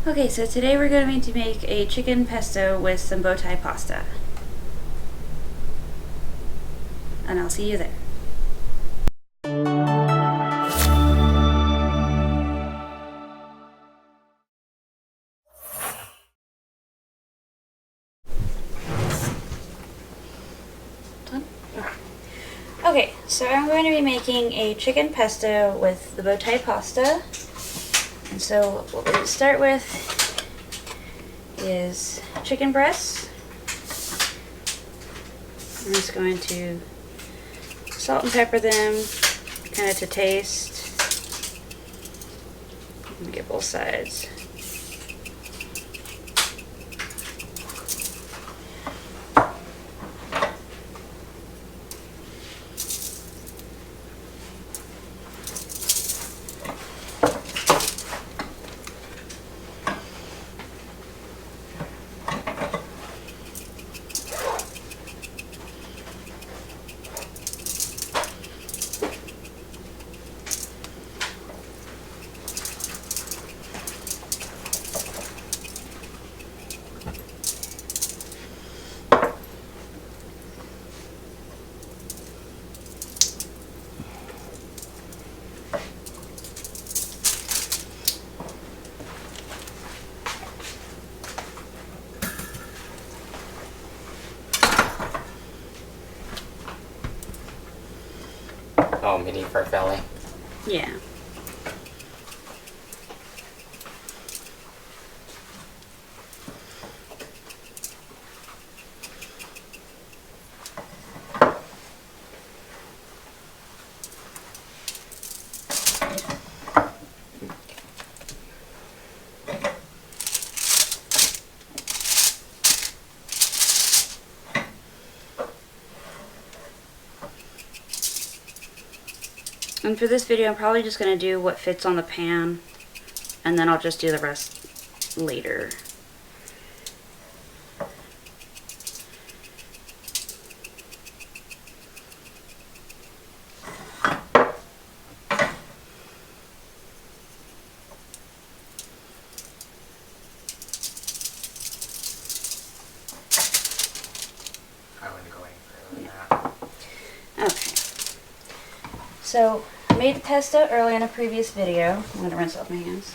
Okay, so today we're going to make a chicken pesto with some bow tie pasta. And I'll see you there. Done? Okay, so I'm going to be making a chicken pesto with the bow tie pasta. And so what we're going to start with is chicken breasts. I'm just going to salt and pepper them, kind of to taste. Let me get both sides. Oh, mini farfalle. Yeah. And for this video, I'm probably just going to do what fits on the pan, and then I'll just do the rest later. I wouldn't go any further than that. Okay. So, I made the pesto earlier in a previous video. I'm going to rinse off my hands.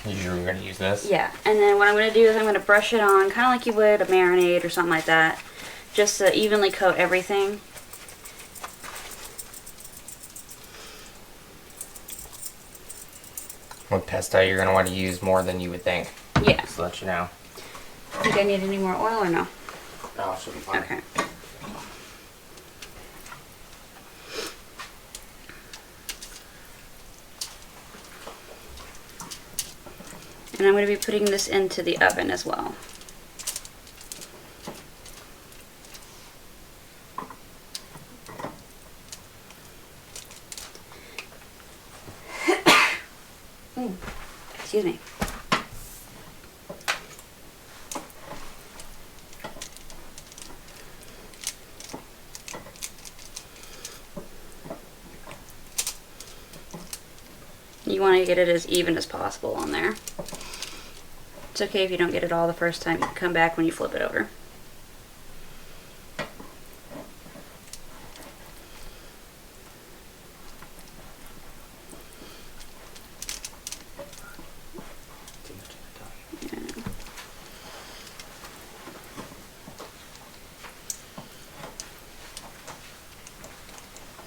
You were going to use this? Yeah, and then what I'm going to do is I'm going to brush it on, kind of like you would a marinade or something like that, just to evenly coat everything. With pesto, you're going to want to use more than you would think. Yeah. Just to let you know. Think I need any more oil or no? No, it should be fine. Okay. And I'm going to be putting this into the oven as well. Excuse me. You want to get it as even as possible on there. It's okay if you don't get it all the first time. You can come back when you flip it over.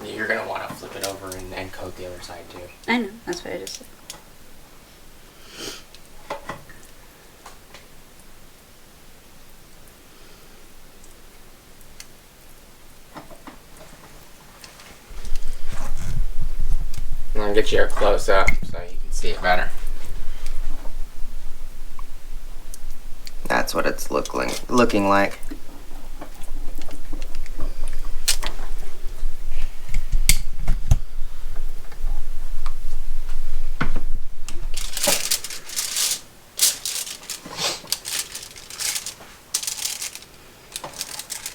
You're going to want to flip it over and coat the other side too. I know, that's what I just said. I'm going to get you a close up so you can see it better. that's what it's looking like.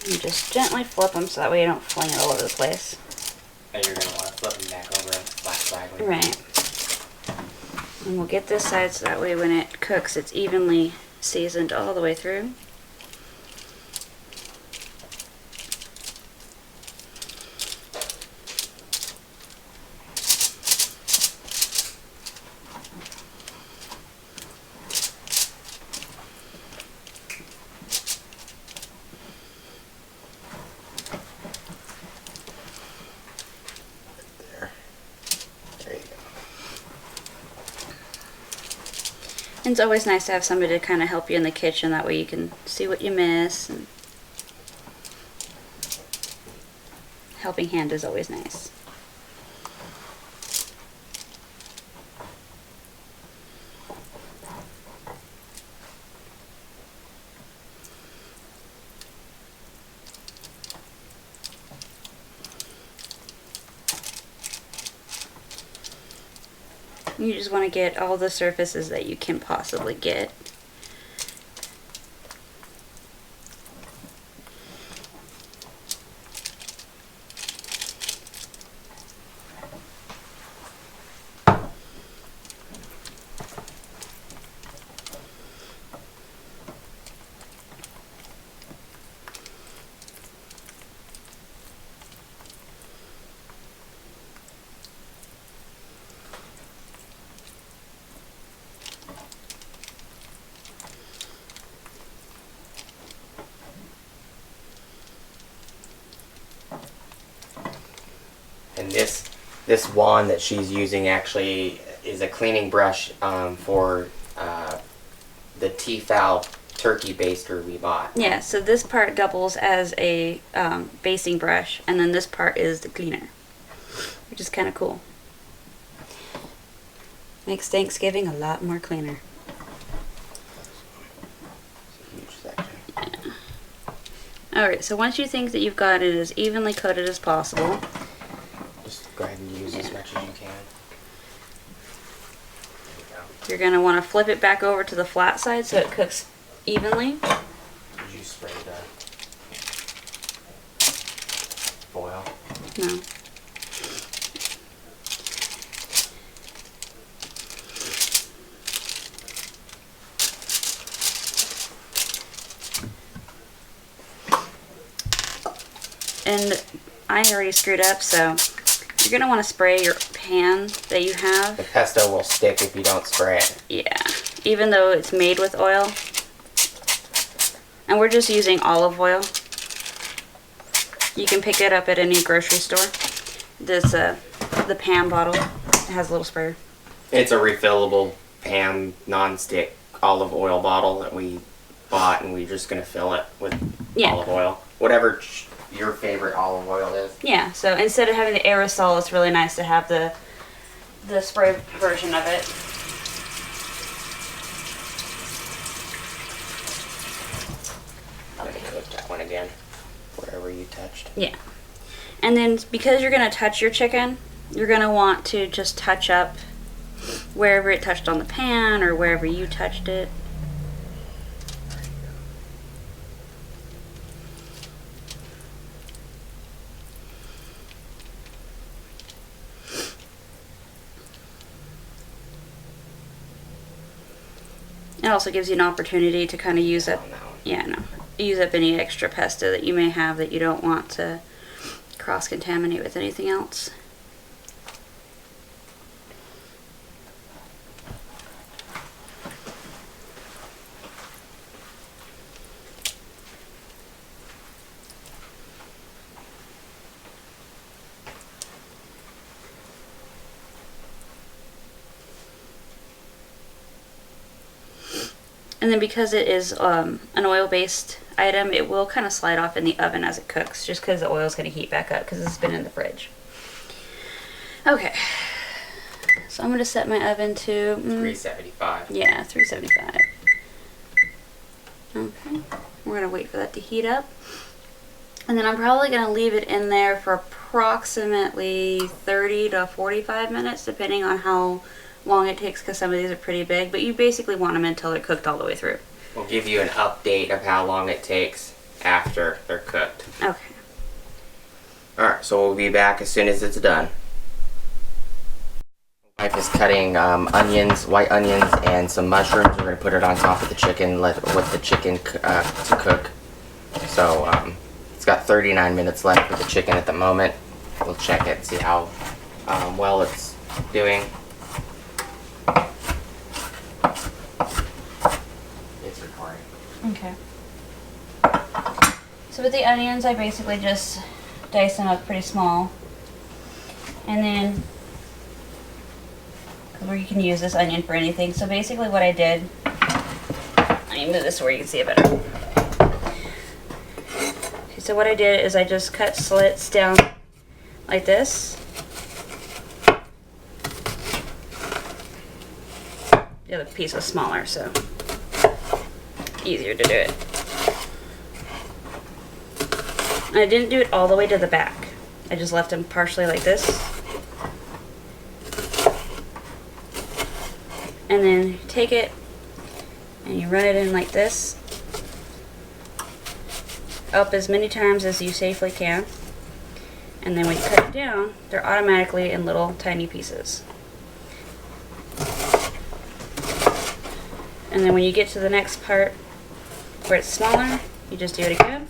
You just gently flip them so that way you don't fling it all over the place. And you're going to want to flip them back over and flat side. Right. And we'll get this side so that way when it cooks it's evenly seasoned all the way through. And it's always nice to have somebody to kind of help you in the kitchen, that way you can see what you miss. And helping hand is always nice. You just want to get all the surfaces that you can possibly get. And this wand that she's using actually is a cleaning brush for the Tefal turkey baster we bought. Yeah, so this part doubles as a basting brush, and then this part is the cleaner, which is kind of cool. Makes Thanksgiving a lot more cleaner. Huge section. Alright, so once you think that you've got it as evenly coated as possible, just go ahead and use as much as you can. you're going to want to flip it back over to the flat side so it cooks evenly. Did you spray the foil? No. And I already screwed up, so you're going to want to spray your pan that you have. The pesto will stick if you don't spray it. Yeah, even though it's made with oil. And we're just using olive oil. You can pick it up at any grocery store. This, the Pam bottle, it has a little sprayer. It's a refillable Pam non-stick olive oil bottle that we bought, and we're just going to fill it with olive oil. Whatever your favorite olive oil is. Yeah, so instead of having the aerosol, it's really nice to have the spray version of it. Okay, look that one again, wherever you touched. Yeah. And then because you're going to touch your chicken, you're going to want to just touch up wherever it touched on the pan or wherever you touched it. It also gives you an opportunity to kind of use up, use up any extra pesto that you may have that you don't want to cross-contaminate with anything else. And then because it is an oil-based item, it will kind of slide off in the oven as it cooks, just because the oil is going to heat back up because it's been in the fridge. Okay, so I'm going to set my oven to 375. Yeah, 375. Okay, we're gonna wait for that to heat up. And then I'm probably gonna leave it in there for approximately 30 to 45 minutes, depending on how long it takes, because some of these are pretty big, but you basically want them until they're cooked all the way through. We'll give you an update of how long it takes after they're cooked. Okay. Alright, so we'll be back as soon as it's done. My wife is cutting onions, white onions, and some mushrooms. We're going to put it on top of the chicken, with the chicken to cook. So it's got 39 minutes left with the chicken at the moment. We'll check it, see how well it's doing. It's recording. Okay. So with the onions, I basically just dice them up pretty small. And then, where you can use this onion for anything. So basically what I did, let me move this where you can see it better. Okay, so what I did is I just cut slits down like this. The other piece was smaller, so easier to do it. And I didn't do it all the way to the back. I just left them partially like this. And then you take it and you run it in like this, up as many times as you safely can. And then when you cut it down, they're automatically in little tiny pieces. And then when you get to the next part where it's smaller, you just do it again.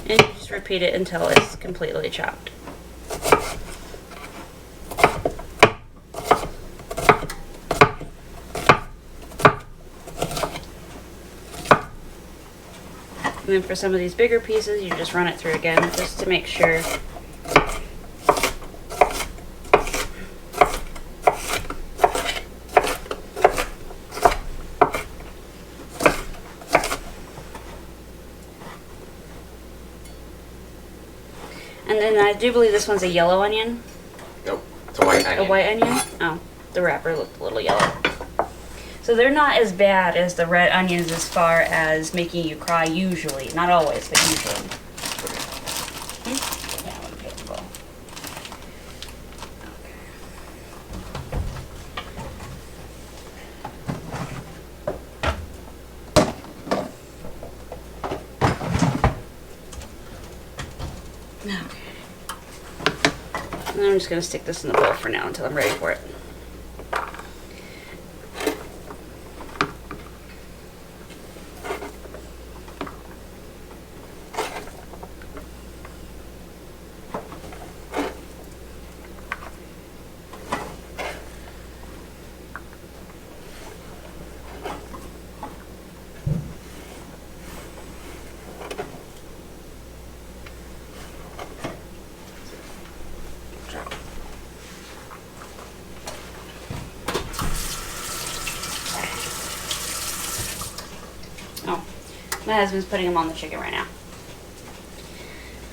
And you just repeat it until it's completely chopped. And then for some of these bigger pieces, you just run it through again just to make sure. And then I do believe this one's a yellow onion. Nope, it's a white onion. A white onion? Oh, the wrapper looked a little yellow. So they're not as bad as the red onions as far as making you cry usually. Not always, but usually. Yeah, I want to get the bowl. Okay. And then I'm just going to stick this in the bowl for now until I'm ready for it. Oh, my husband's putting them on the chicken right now.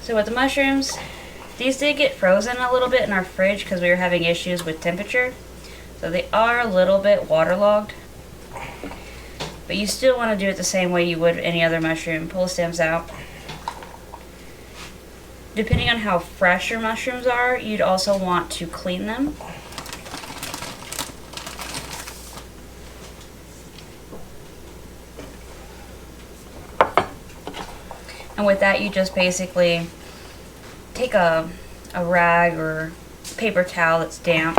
So with the mushrooms, these did get frozen a little bit in our fridge because we were having issues with temperature. So they are a little bit waterlogged. But you still want to do it the same way you would any other mushroom. Pull the stems out. Depending on how fresh your mushrooms are, you'd also want to clean them. And with that, you just basically take a rag or paper towel that's damp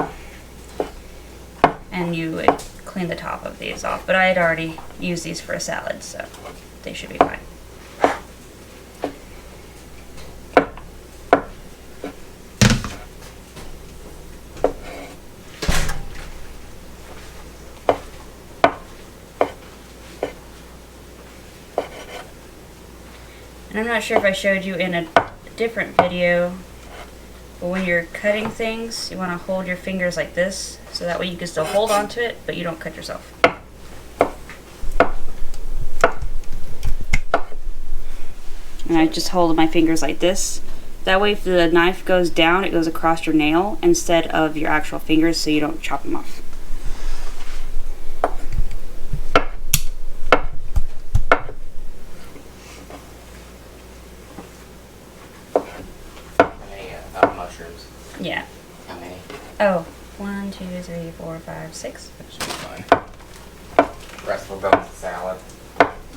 and you would clean the top of these off. But I had already used these for a salad, so they should be fine. And I'm not sure if I showed you in a different video, but when you're cutting things, you want to hold your fingers like this, so that way you can still hold on to it, but you don't cut yourself. And I just hold my fingers like this. That way if the knife goes down, it goes across your nail instead of your actual fingers, so you don't chop them off. How many mushrooms? Yeah. How many? Oh, 1, 2, 3, 4, 5, 6. That should be fine. The rest will go with the salad.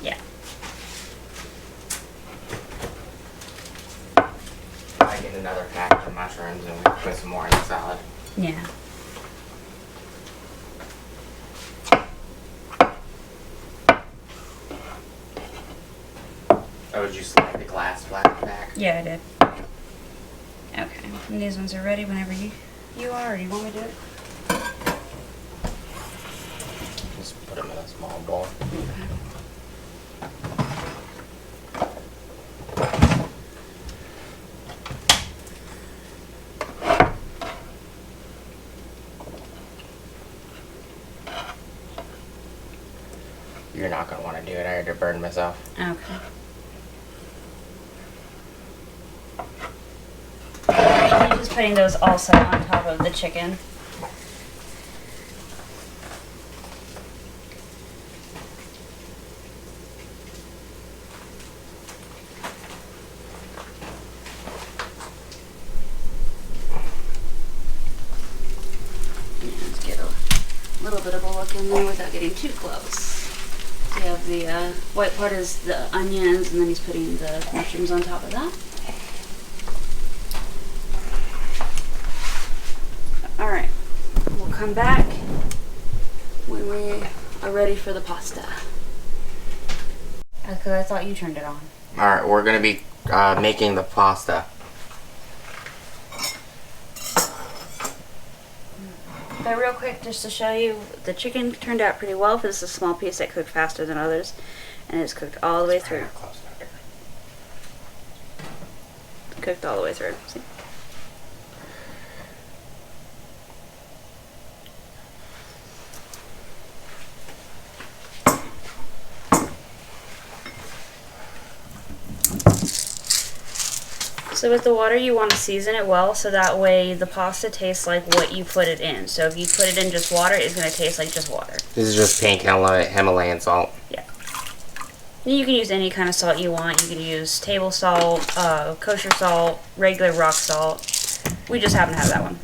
Yeah. I get another package of mushrooms and we put some more in the salad. Yeah. Oh, did you slide the glass flat back? Yeah, I did. Okay, and these ones are ready whenever you are, or do you want me to do it? Just put them in a small bowl. Okay. You're not going to want to do it. I already burned myself. Okay. I'm just putting those also on top of the chicken. Let's get a little bit of a look in there without getting too close. So you have the white part is the onions, and then he's putting the mushrooms on top of that. Alright, we'll come back when we are ready for the pasta. Because I thought you turned it on. Alright, we're going to be making the pasta. But real quick, just to show you, the chicken turned out pretty well. This is a small piece that cooked faster than others. And it's cooked all the way through. Cooked all the way through. See? So with the water, you want to season it well, so that way the pasta tastes like what you put it in. So if you put it in just water, it's going to taste like just water. This is just pink Himalayan salt. Yeah. You can use any kind of salt you want. You can use table salt, kosher salt, regular rock salt. We just happen to have that one.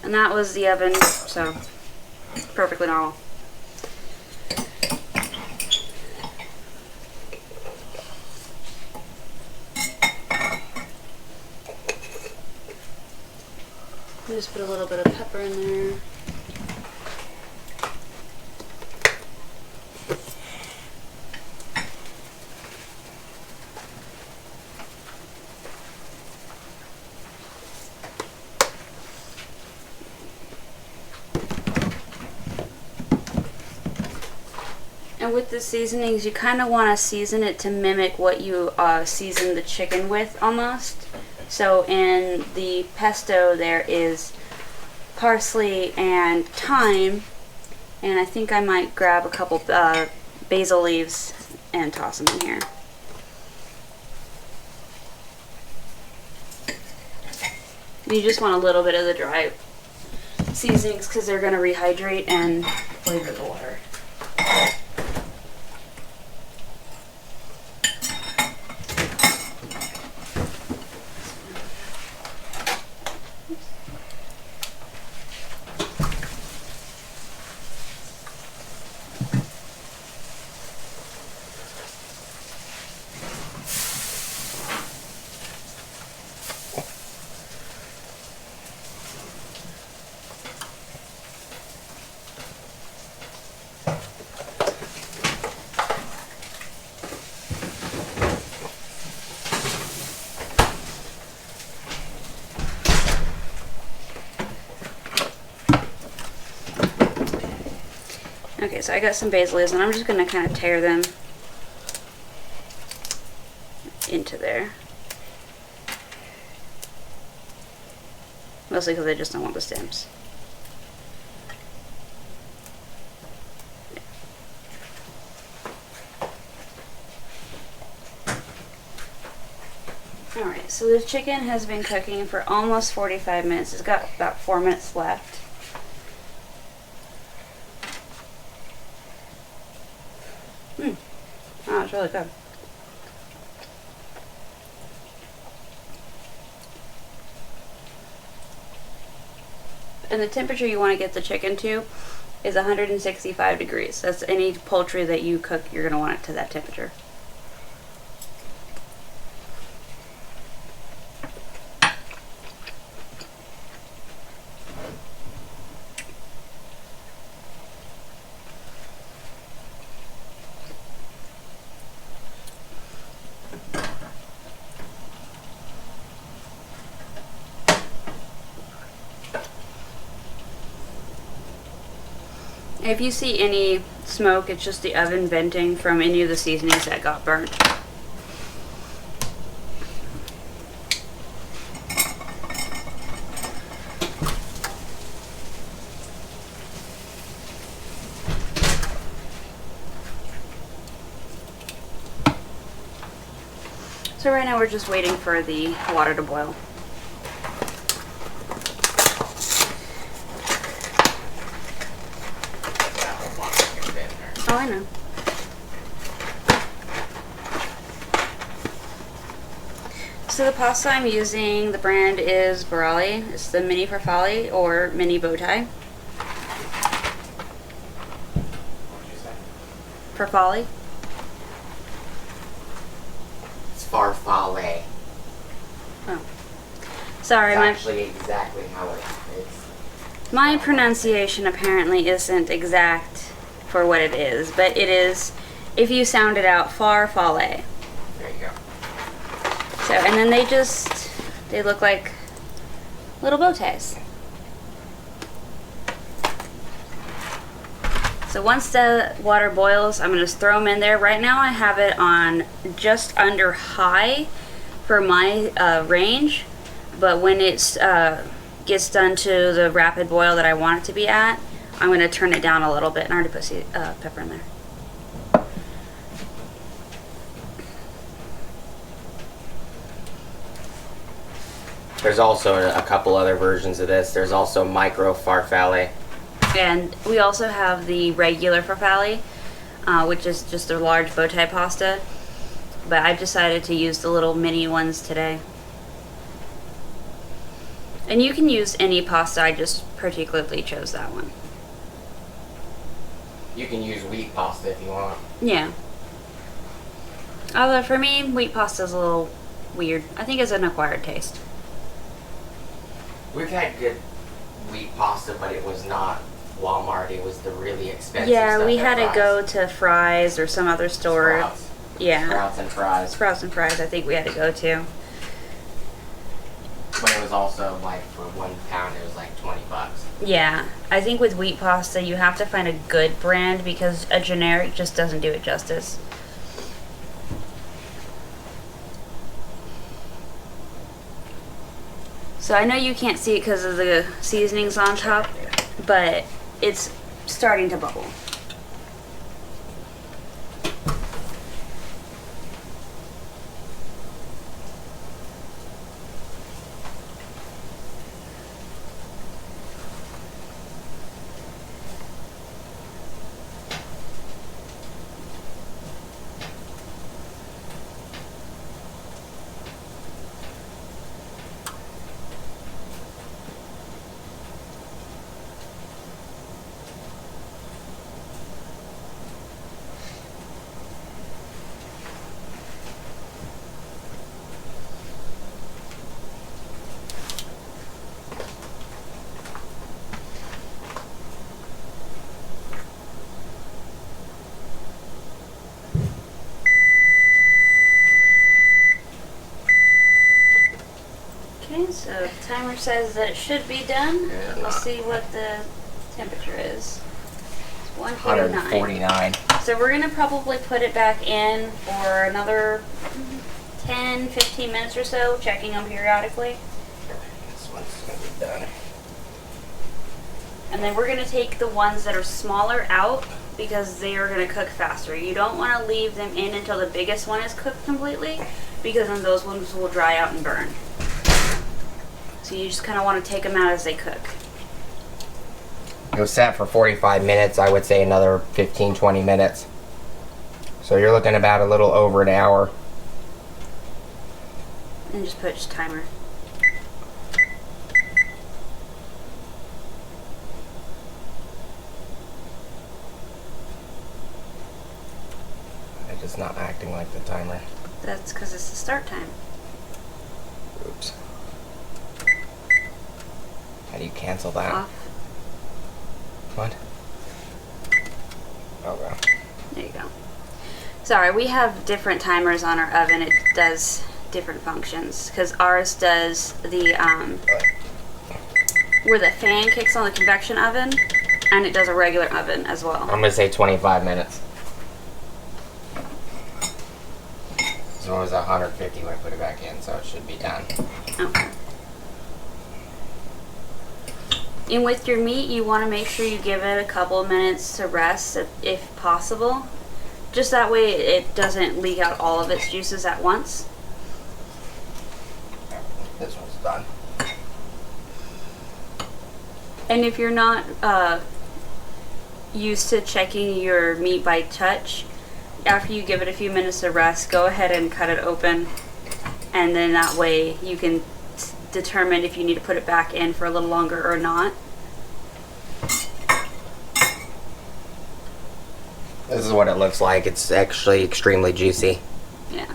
And that was the oven, so perfectly normal. Just put a little bit of pepper in there. And with the seasonings, you kind of want to season it to mimic what you season the chicken with almost. So in the pesto there is parsley and thyme, and I think I might grab a couple basil leaves and toss them in here. You just want a little bit of the dry seasonings because they're going to rehydrate and flavor the water. Okay, so I got some basil leaves, and I'm just going to kind of tear them into there. Mostly because I just don't want the stems. Alright, so the chicken has been cooking for almost 45 minutes. It's got about 4 minutes left. Oh, it's really good. And the temperature you want to get the chicken to is 165 degrees. That's any poultry that you cook, you're going to want it to that temperature. If you see any smoke, it's just the oven venting from any of the seasonings that got burnt. So right now we're just waiting for the water to boil. Oh, I know. So the pasta I'm using, the brand is Farfalle. It's the mini Farfalle or mini bow tie. What did you say? Farfalle. It's Farfalle. Oh. Sorry, It's my actually exactly how it is. my pronunciation apparently isn't exact for what it is, but it is, if you sound it out, Farfalle. There you go. So, and then they look like little bow ties. So once the water boils, I'm going to throw them in there. Right now I have it on just under high for my range, but when it gets done to the rapid boil that I want it to be at, I'm going to turn it down a little bit. And I already put pepper in there. There's also a couple other versions of this. There's also micro Farfalle. And we also have the regular Farfalle, which is just a large bow tie pasta. But I decided to use the little mini ones today. And you can use any pasta, I just particularly chose that one. You can use wheat pasta if you want. Yeah. Although for me, wheat pasta is a little weird. I think it's an acquired taste. We've had good wheat pasta, but it was not Walmart. It was the really expensive Yeah, stuff we at had to Fry's. go to Fry's or some other store. Sprouts. Yeah. Sprouts and Fry's. Sprouts and Fry's, I think we had to go to. But it was also like for 1 pound, it was like $20. Yeah, I think with wheat pasta you have to find a good brand because a generic just doesn't do it justice. So I know you can't see it because of the seasonings on top, but it's starting to bubble. Okay, so the timer says that it should be done. Yeah. We'll see what the temperature is. It's 149. 149. So we're going to probably put it back in for another 10, 15 minutes or so, checking them periodically. This one's gonna be done. And then we're going to take the ones that are smaller out because they are going to cook faster. You don't want to leave them in until the biggest one is cooked completely because then those ones will dry out and burn. So you just kind of want to take them out as they cook. It was set for 45 minutes. I would say another 15-20 minutes. So you're looking about a little over an hour. And just put timer. It's just not acting like the timer. That's because it's the start time. Oops. How do you cancel that? Off. What? Okay. There you go. Sorry, we have different timers on our oven. It does different functions because ours does the where the fan kicks on the convection oven, and it does a regular oven as well. I'm gonna say 25 minutes. So it was 150 when I put it back in, so it should be done. Okay. And with your meat, you want to make sure you give it a couple of minutes to rest if possible. Just that way it doesn't leak out all of its juices at once. This one's done. And if you're not used to checking your meat by touch, after you give it a few minutes to rest, go ahead and cut it open. And then that way you can determine if you need to put it back in for a little longer or not. This is what it looks like. It's actually extremely juicy. Yeah.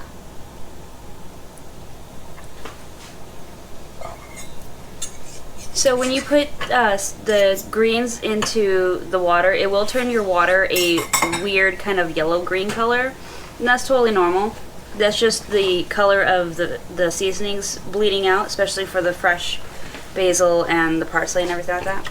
So when you put the greens into the water, it will turn your water a weird kind of yellow-green color. And that's totally normal. That's just the color of the seasonings bleeding out, especially for the fresh basil and the parsley and everything like that.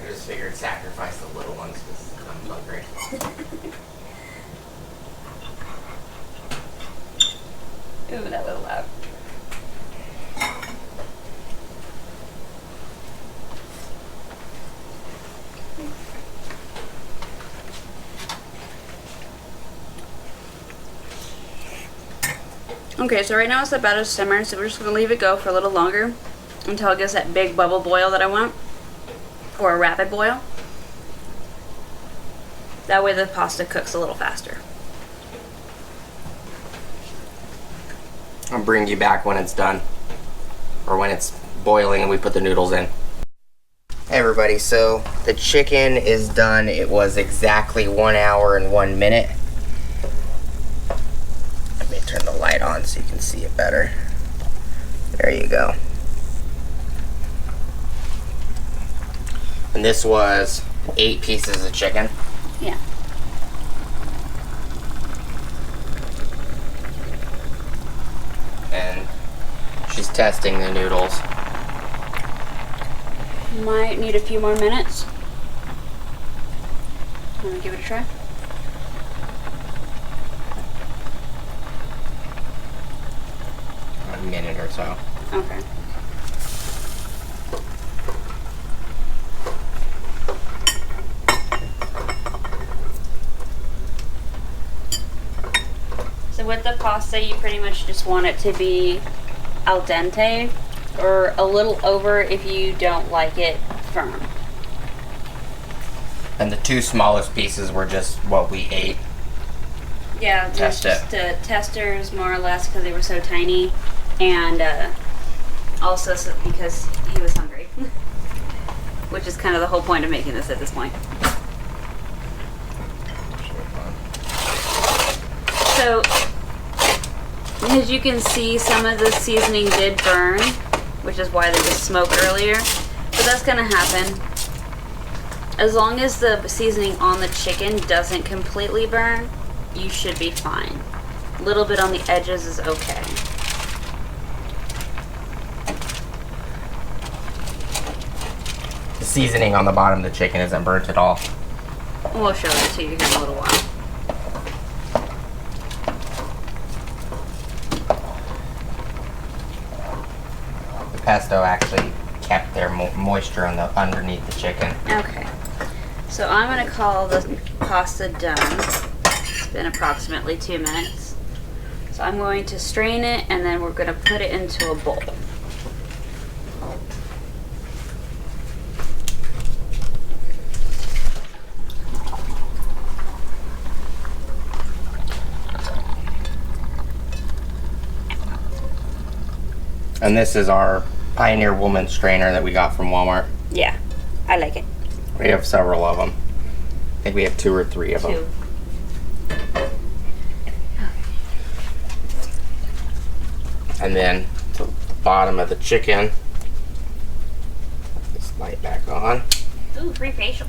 I just figured sacrifice the little ones because I'm hungry. Ooh, that was loud. Okay, so right now it's about to simmer, so we're just going to leave it go for a little longer until it gets that big bubble boil that I want, or a rapid boil. That way the pasta cooks a little faster. I'll bring you back when it's done, or when it's boiling and we put the noodles in. Hey everybody, so the chicken is done. It was exactly 1 hour and 1 minute. Let me turn the light on so you can see it better. There you go. And this was 8 pieces of chicken. Yeah. And she's testing the noodles. Might need a few more minutes. Want to give it a try? A minute or so. Okay. So with the pasta, you pretty much just want it to be al dente, or a little over if you don't like it firm. And the 2 smallest pieces were just what we ate. Yeah, Test just testers more or less because they were so tiny, and also because he was hungry, which is kind of the whole point of making this at this point. So, as you can see, some of the seasoning did burn, which is why they just smoked earlier. But that's going to happen. As long as the seasoning on the chicken doesn't completely burn, you should be fine. A little bit on the edges is okay. The seasoning on the bottom of the chicken isn't burnt at all. We'll show it to you here in a little while. pesto actually kept their moisture on underneath the chicken. Okay. So I'm going to call the pasta done. It's been approximately 2 minutes. So I'm going to strain it and then we're going to put it into a bowl. And this is our Pioneer Woman strainer that we got from Walmart. Yeah, I like it. We have several of them. I think we have 2 or 3 of them. 2. And then to the bottom of the chicken, this light back on. Ooh, free facial.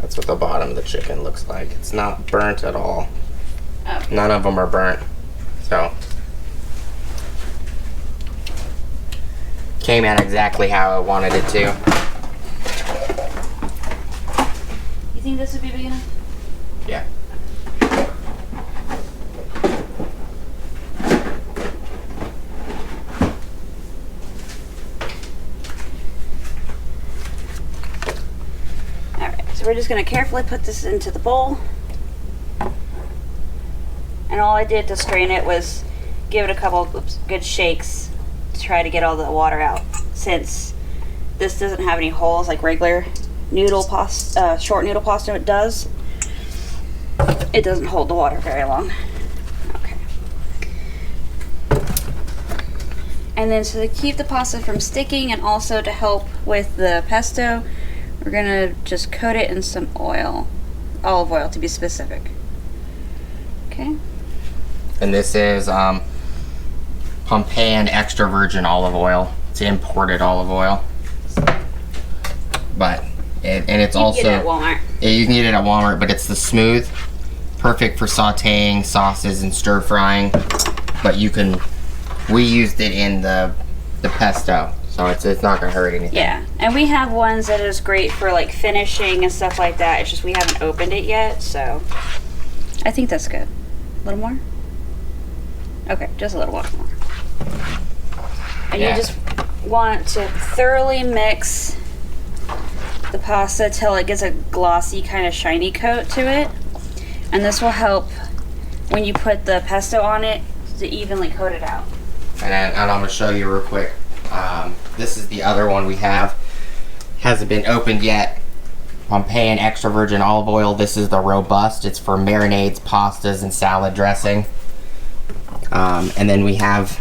That's what the bottom of the chicken looks like. It's not burnt at all. Oh. None of them are burnt. So, came out exactly how I wanted it to. You think this would be big enough? Yeah. Alright, so we're just going to carefully put this into the bowl. And all I did to strain it was give it a couple of good shakes to try to get all the water out. Since this doesn't have any holes like regular noodle pasta, short noodle pasta does, it doesn't hold the water very long. Okay. And then so to keep the pasta from sticking and also to help with the pesto, we're gonna just coat it in some oil, olive oil to be specific. Okay. And this is Pompeian extra virgin olive oil. It's imported olive oil. But, and it's also... You can get it at Walmart. Yeah, you can get it at Walmart, but it's the smooth. Perfect for sauteing sauces and stir frying. But you can... We used it in the pesto, so it's not going to hurt anything. Yeah, and we have ones that is great for like finishing and stuff like that. It's just we haven't opened it yet, so I think that's good. A little more? Okay, just a little more. And Yeah. you just want to thoroughly mix the pasta till it gets a glossy kind of shiny coat to it. And this will help when you put the pesto on it to evenly coat it out. And I'm going to show you real quick. This is the other one we have. Hasn't been opened yet. Pompeian extra virgin olive oil. This is the robust. It's for marinades, pastas, and salad dressing. And then we have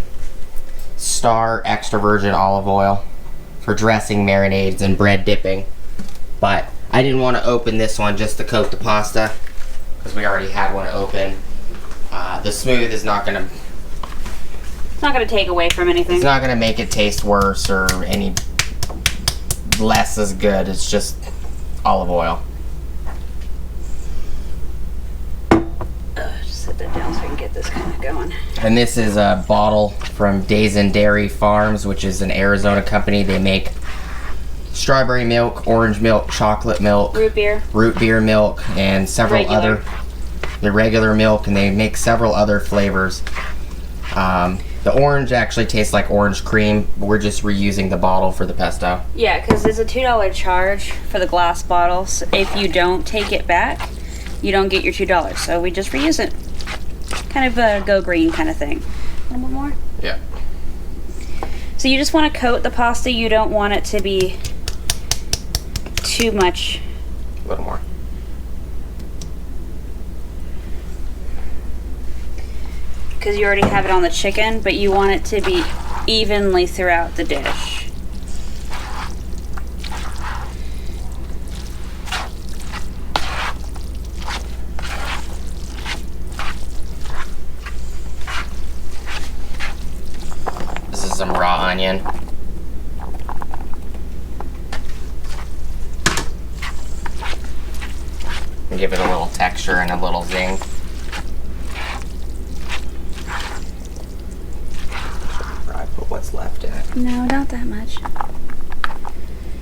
Star extra virgin olive oil for dressing, marinades, and bread dipping. But I didn't want to open this one just to coat the pasta because we already had one open. The smooth is not going to... It's not going to take away from anything. It's not going to make it taste worse or any less as good. It's just olive oil. Just set that down so we can get this kind of going. And this is a bottle from Days and Dairy Farms, which is an Arizona company. They make strawberry milk, orange milk, chocolate milk, root beer milk, and several other... The regular milk, and they make several other flavors. The orange actually tastes like orange cream. We're just reusing the bottle for the pesto. Yeah, because it's a $2 charge for the glass bottles. If you don't take it back, you don't get your $2. So we just reuse it. Kind of a go green kind of thing. A little bit more? Yeah. So you just want to coat the pasta. You don't want it to be too much. A little more. Because you already have it on the chicken, but you want it to be evenly throughout the dish. This is some raw onion. And give it a little texture and a little zing. Put what's left in it. No, not that much.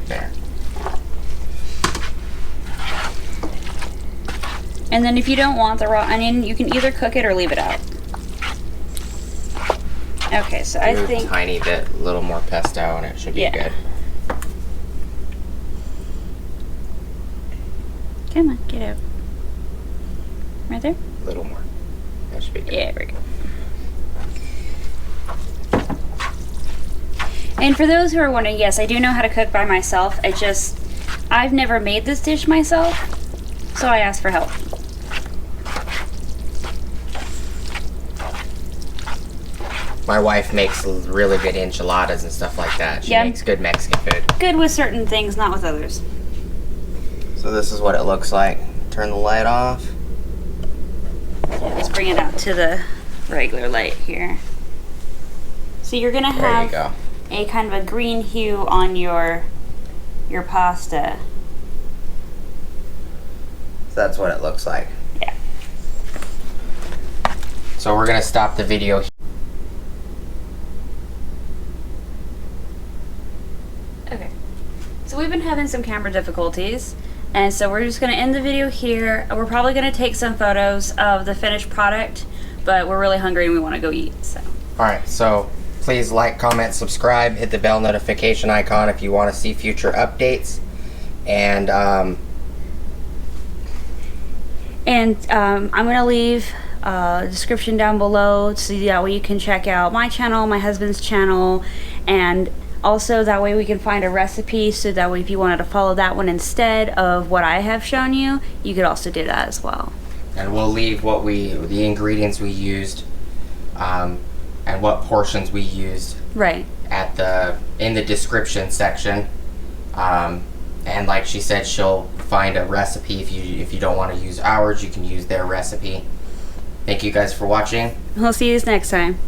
There. And then if you don't want the raw onion, you can either cook it or leave it out. Okay, so I Do think... a tiny bit, a little more pesto, and it should be good. Come on, get out. Right there? A little more. That should be good. Yeah, very good. And for those who are wondering, yes, I do know how to cook by myself. I've never made this dish myself, so I asked for help. My wife makes really good enchiladas and stuff like that. She makes good Mexican food. Good with certain things, not with others. So this is what it looks like. Turn the light off. Yeah, let's bring it out to the regular light here. So you're gonna have a kind of a green hue on your pasta. So that's what it looks like. Yeah. So we're gonna stop the video here. Okay. So we've been having some camera difficulties, and so we're just gonna end the video here. We're probably gonna take some photos of the finished product, but we're really hungry and we wanna go eat, so. Alright, so please like, comment, subscribe, hit the bell notification icon if you want to see future updates. And I'm going to leave a description down below so that way you can check out my channel, my husband's channel, and also that way we can find a recipe so that way if you wanted to follow that one instead of what I have shown you, you could also do that as well. And we'll leave the ingredients we used, and what portions we used in the description section. And like she said, she'll find a recipe. If you don't want to use ours, you can use their recipe. Thank you guys for watching. We'll see you next time.